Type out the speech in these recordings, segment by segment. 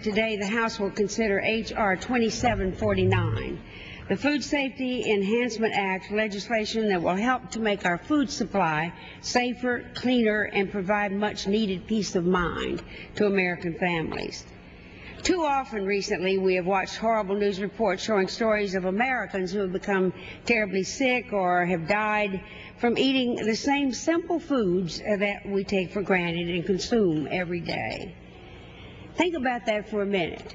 today the House will consider H.R. 2749, the Food Safety Enhancement Act, legislation that will help to make our food supply safer, cleaner, and provide much-needed peace of mind to American families. Too often recently we have watched horrible news reports showing stories of Americans who have become terribly sick or have died from eating the same simple foods that we take for granted and consume every day. Think about that for a minute.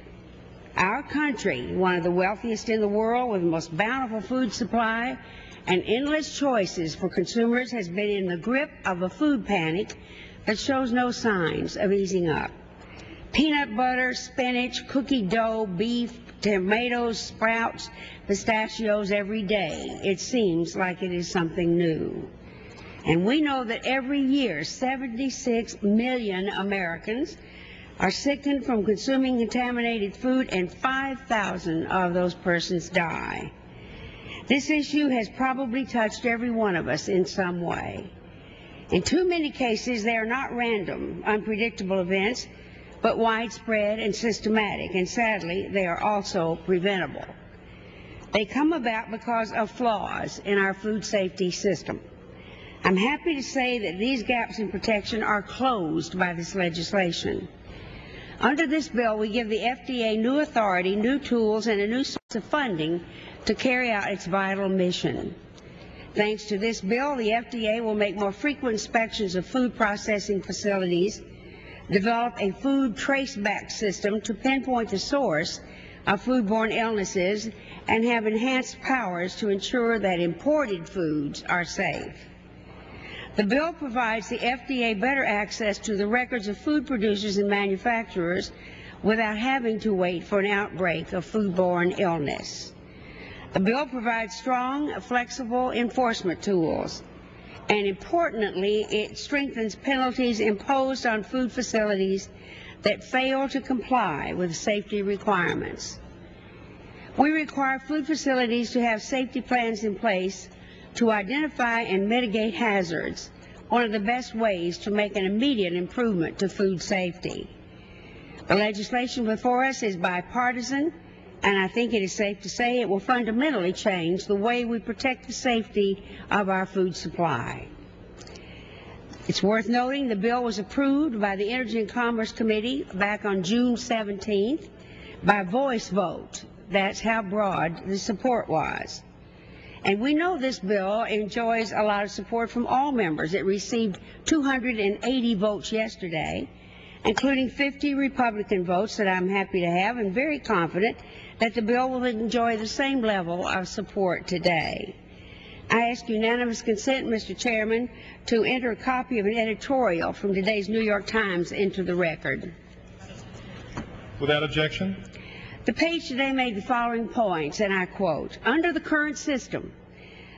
Our country, one of the wealthiest in the world with the most bountiful food supply and endless choices for consumers, has been in the grip of a food panic that shows no signs of easing up. Peanut butter, spinach, cookie dough, beef, tomatoes, sprouts, pistachios every day. It seems like it is something new. And we know that every year 76 million Americans are sickened from consuming contaminated food, and 5,000 of those persons die. This issue has probably touched every one of us in some way. In too many cases, they are not random, unpredictable events, but widespread and systematic, and sadly, they are also preventable. They come about because of flaws in our food safety system. I'm happy to say that these gaps in protection are closed by this legislation. Under this bill, we give the FDA new authority, new tools, and a new source of funding to carry out its vital mission. Thanks to this bill, the FDA will make more frequent inspections of food processing facilities, develop a food traceback system to pinpoint the source of foodborne illnesses, and have enhanced powers to ensure that imported foods are safe. The bill provides the FDA better access to the records of food producers and manufacturers without having to wait for an outbreak of foodborne illness. The bill provides strong, flexible enforcement tools, and importantly, it strengthens penalties imposed on food facilities that fail to comply with safety requirements. We require food facilities to have safety plans in place to identify and mitigate hazards, one of the best ways to make an immediate improvement to food safety. The legislation before us is bipartisan, and I think it is safe to say it will fundamentally change the way we protect the safety of our food supply. It's worth noting the bill was approved by the Energy and Commerce Committee back on June 17th by voice vote. That's how broad the support was. And we know this bill enjoys a lot of support from all members. It received 280 votes yesterday, including 50 Republican votes that I'm happy to have, and very confident that the bill will enjoy the same level of support today. I ask unanimous consent, Mr. Chairman, to enter a copy of an editorial from today's New York Times into the record. Without objection. The page today made the following points, and I quote, "Under the current system,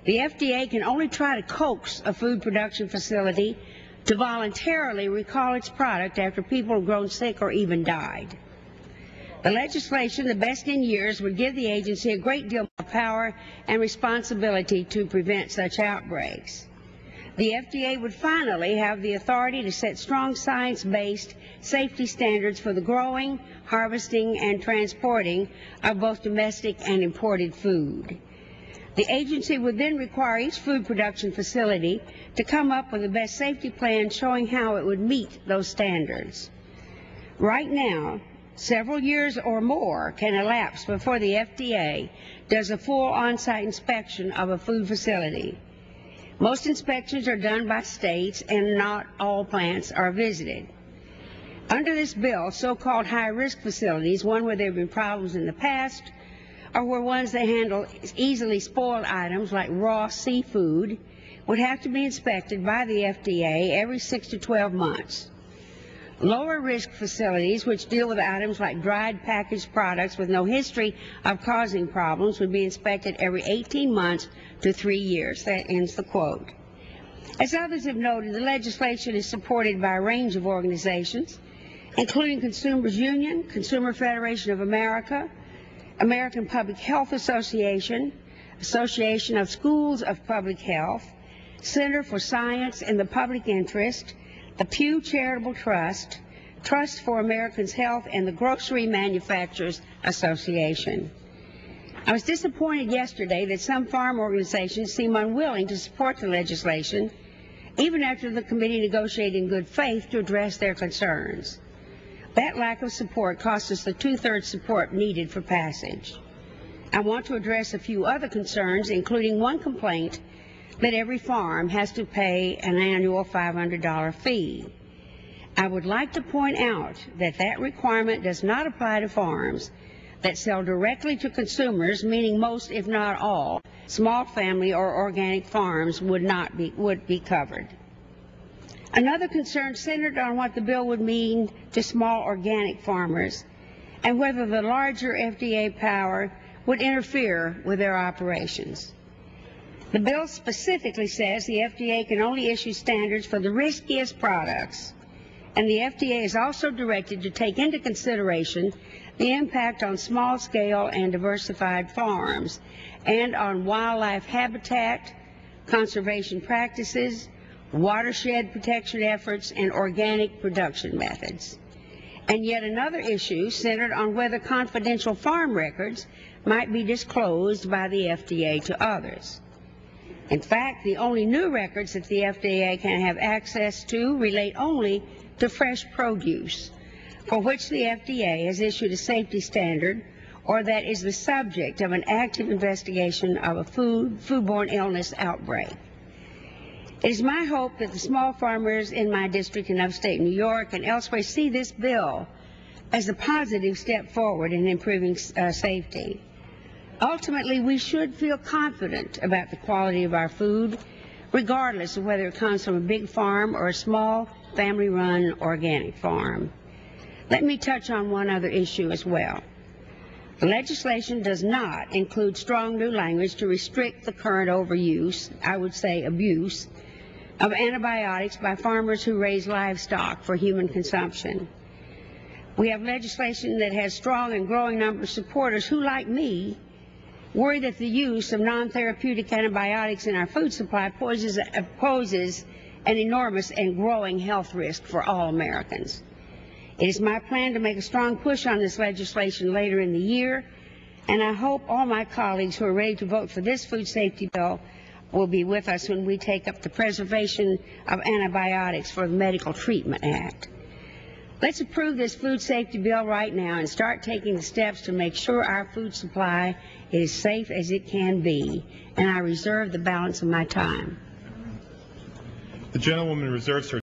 the FDA can only try to coax a food production facility to voluntarily recall its product after people have grown sick or even died. The legislation, the best in years, would give the agency a great deal more power and responsibility to prevent such outbreaks. The FDA would finally have the authority to set strong science-based safety standards for the growing, harvesting, and transporting of both domestic and imported food. The agency would then require each food production facility to come up with the best safety plan showing how it would meet those standards. Right now, several years or more can elapse before the FDA does a full on-site inspection of a food facility. Most inspections are done by states, and not all plants are visited. Under this bill, so-called high-risk facilities, one where there have been problems in the past, or where ones that handle easily spoiled items like raw seafood, would have to be inspected by the FDA every 6 to 12 months. Lower-risk facilities, which deal with items like dried packaged products with no history of causing problems, would be inspected every 18 months to 3 years. That ends the quote. As others have noted, the legislation is supported by a range of organizations, including Consumers Union, Consumer Federation of America, American Public Health Association, Association of Schools of Public Health, Center for Science and the Public Interest, the Pew Charitable Trust, Trust for Americans' Health, and the Grocery Manufacturers Association. I was disappointed yesterday that some farm organizations seem unwilling to support the legislation, even after the committee negotiated in good faith to address their concerns. That lack of support cost us the two-thirds support needed for passage. I want to address a few other concerns, including one complaint that every farm has to pay an annual $500 fee. I would like to point out that that requirement does not apply to farms that sell directly to consumers, meaning most, if not all, small family or organic farms would be covered. Another concern centered on what the bill would mean to small organic farmers and whether the larger FDA power would interfere with their operations. The bill specifically says the FDA can only issue standards for the riskiest products, and the FDA is also directed to take into consideration the impact on small-scale and diversified farms and on wildlife habitat, conservation practices, watershed protection efforts, and organic production methods. And yet another issue centered on whether confidential farm records might be disclosed by the FDA to others. In fact, the only new records that the FDA can have access to relate only to fresh produce, for which the FDA has issued a safety standard or that is the subject of an active investigation of a food-borne illness outbreak. It is my hope that the small farmers in my district in upstate New York and elsewhere see this bill as a positive step forward in improving safety. Ultimately, we should feel confident about the quality of our food, regardless of whether it comes from a big farm or a small family-run organic farm. Let me touch on one other issue as well. The legislation does not include strong new language to restrict the current overuse, I would say abuse, of antibiotics by farmers who raise livestock for human consumption. We have legislation that has strong and growing number of supporters who, like me, worry that the use of non-therapeutic antibiotics in our food supply poses an enormous and growing health risk for all Americans. It is my plan to make a strong push on this legislation later in the year, and I hope all my colleagues who are ready to vote for this food safety bill will be with us when we take up the preservation of antibiotics for the Medical Treatment Act. Let's approve this food safety bill right now and start taking the steps to make sure our food supply is safe as it can be, and I reserve the balance of my time. The gentlewoman reserves her